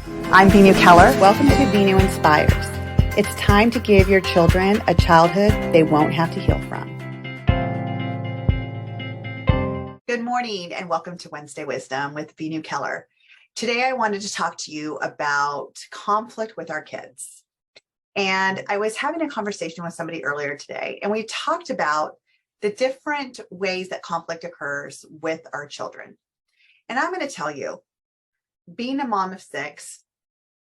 I'm Binu Keller. Welcome to Binu Inspires. It's time to give your children a childhood they won't have to heal from. Good morning and welcome to Wednesday Wisdom with Binu Keller. Today I wanted to talk to you about conflict with our kids. And I was having a conversation with somebody earlier today, and we talked about the different ways that conflict occurs with our children. And I'm going to tell you, being a mom of 6,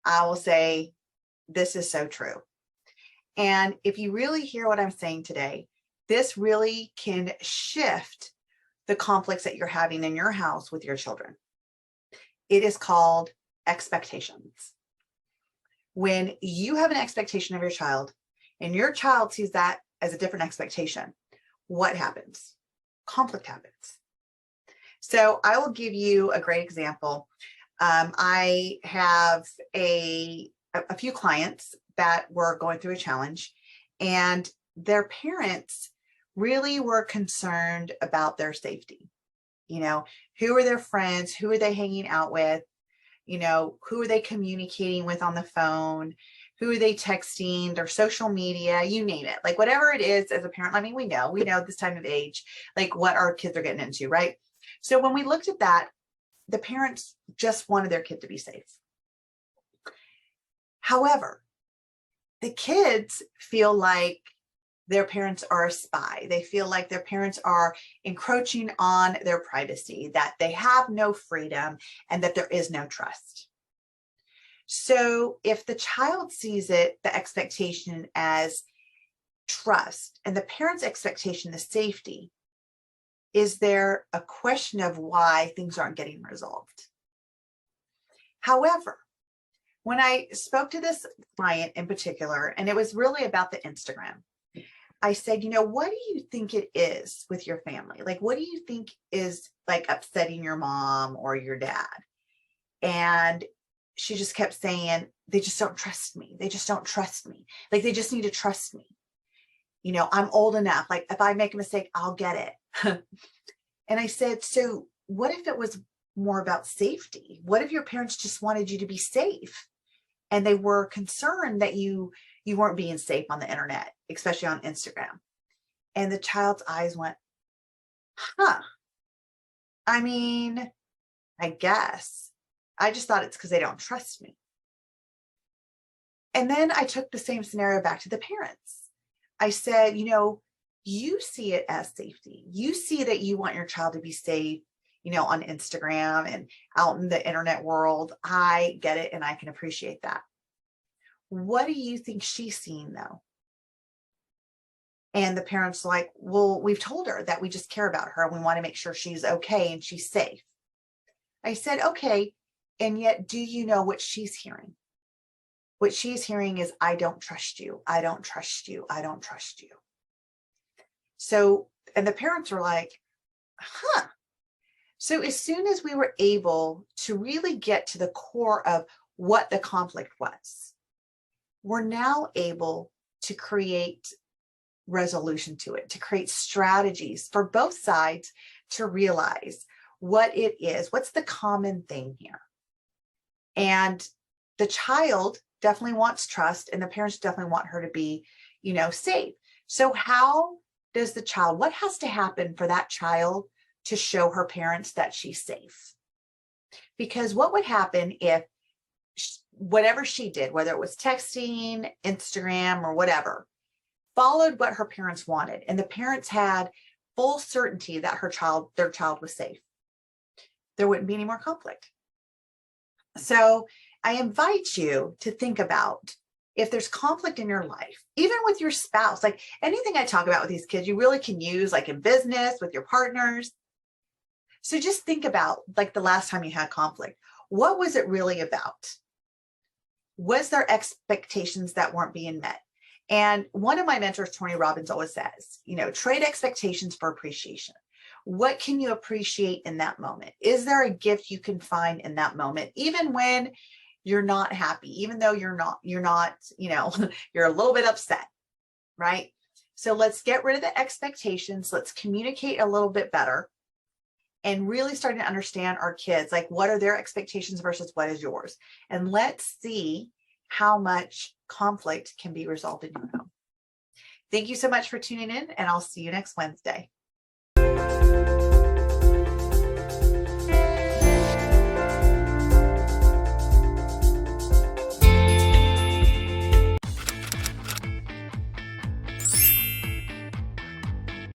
I will say this is so true. And if you really hear what I'm saying today, this really can shift the conflicts that you're having in your house with your children. It is called expectations. When you have an expectation of your child and your child sees that as a different expectation, what happens? Conflict happens. So I will give you a great example. I have a few clients that were going through a challenge, and their parents really were concerned about their safety. You know, who are their friends? Who are they hanging out with? You know, who are they communicating with on the phone? Who are they texting? Their social media, you name it. Like whatever it is as a parent, I mean, we know this time of age, like what our kids are getting into, right? So when we looked at that, the parents just wanted their kid to be safe. However, the kids feel like their parents are a spy. They feel like their parents are encroaching on their privacy, that they have no freedom, and that there is no trust. So if the child sees it, the expectation as trust, and the parent's expectation is safety, is there a question of why things aren't getting resolved? However, when I spoke to this client in particular, and it was really about the Instagram, I said, what do you think it is with your family? Like, what do you think is like upsetting your mom or your dad? And she just kept saying, they just don't trust me. They just don't trust me. Like, they just need to trust me. I'm old enough. Like, if I make a mistake, I'll get it. And I said, so what if it was more about safety? What if your parents just wanted you to be safe and they were concerned that you weren't being safe on the internet, especially on Instagram? And the child's eyes went, I mean, I guess. I just thought it's because they don't trust me. And then I took the same scenario back to the parents. I said, you see it as safety. You see that you want your child to be safe, on Instagram and out in the internet world. I get it, and I can appreciate that. What do you think she's seeing though? And the parents like, well, we've told her that we just care about her and we want to make sure she's okay and she's safe. I said, okay. And yet, do you know what she's hearing? What she's hearing is, I don't trust you. I don't trust you. I don't trust you. So, and the parents were like, So as soon as we were able to really get to the core of what the conflict was, we're now able to create resolution to it, to create strategies for both sides to realize what it is, what's the common thing here. And the child definitely wants trust, and the parents definitely want her to be, safe. So how does the child, what has to happen for that child to show her parents that she's safe? Because what would happen if whatever she did, whether it was texting, Instagram, or whatever, followed what her parents wanted, and the parents had full certainty that their child was safe, there wouldn't be any more conflict. So I invite you to think about, if there's conflict in your life, even with your spouse, like anything I talk about with these kids, you really can use like in business with your partners. So just think about like the last time you had conflict. What was it really about? Was there expectations that weren't being met? And one of my mentors, Tony Robbins, always says, trade expectations for appreciation. What can you appreciate in that moment? Is there a gift you can find in that moment, even when you're not happy, even though you're not, you're a little bit upset, right? So let's get rid of the expectations. Let's communicate a little bit better. and really starting to understand our kids, like what are their expectations versus what is yours. And let's see how much conflict can be resolved in your home. Thank you so much for tuning in, and I'll see you next Wednesday.